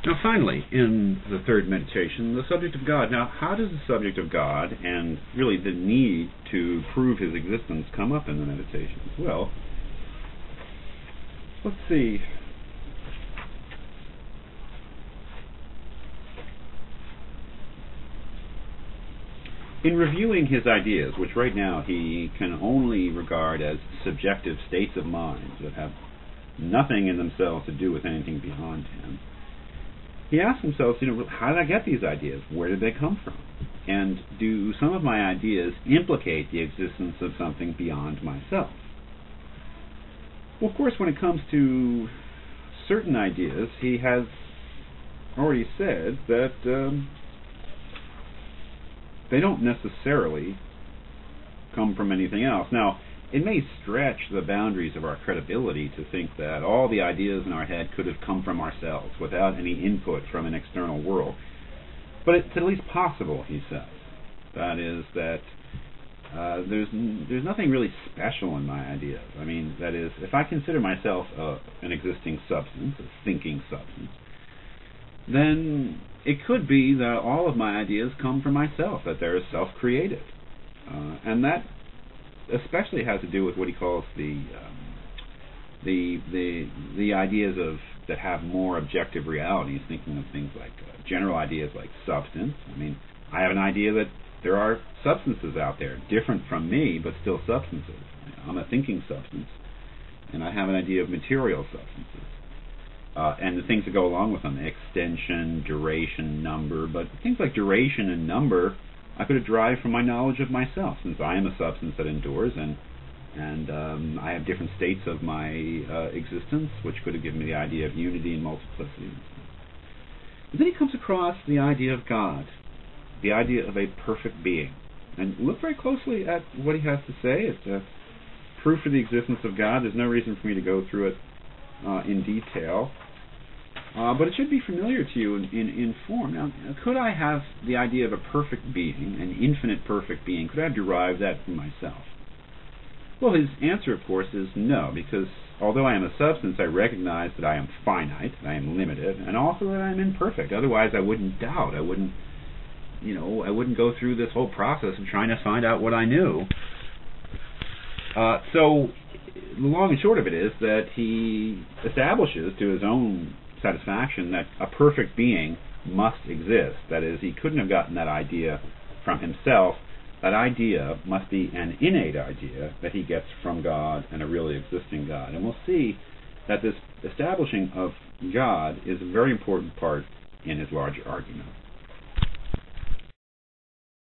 Now finally, in the third meditation, the subject of God. Now, how does the subject of God and really the need to prove his existence come up in the meditations? Well, let's see. In reviewing his ideas, which right now he can only regard as subjective states of mind that have nothing in themselves to do with anything beyond him, he asks himself, how did I get these ideas? Where did they come from? And do some of my ideas implicate the existence of something beyond myself? Well, of course, when it comes to certain ideas, he has already said that they don't necessarily come from anything else. Now, it may stretch the boundaries of our credibility to think that all the ideas in our head could have come from ourselves without any input from an external world. But it's at least possible, he says. That is, that there's nothing really special in my ideas. I mean, that is, if I consider myself an existing substance, a thinking substance, then it could be that all of my ideas come from myself, that they're self-created. And that especially has to do with what he calls the ideas of that have more objective realities, thinking of things like general ideas like substance. I mean, I have an idea that there are substances out there, different from me, but still substances. I'm a thinking substance, and I have an idea of material substances. And the things that go along with them, extension, duration, number. But things like duration and number, I could have derived from my knowledge of myself, since I am a substance that endures, and I have different states of my existence, which could have given me the idea of unity and multiplicity. But then he comes across the idea of God, the idea of a perfect being. And look very closely at what he has to say. It's a proof of the existence of God. There's no reason for me to go through it in detail. But it should be familiar to you in form. Now, could I have the idea of a perfect being, an infinite perfect being, could I have derived that from myself? Well, his answer, of course, is no, because although I am a substance, I recognize that I am finite, that I am limited, and also that I am imperfect. Otherwise, I wouldn't doubt. I wouldn't go through this whole process of trying to find out what I knew. So, the long and short of it is that he establishes to his own satisfaction that a perfect being must exist. That is, he couldn't have gotten that idea from himself. That idea must be an innate idea that he gets from God and a really existing God. And we'll see that this establishing of God is a very important part in his larger argument.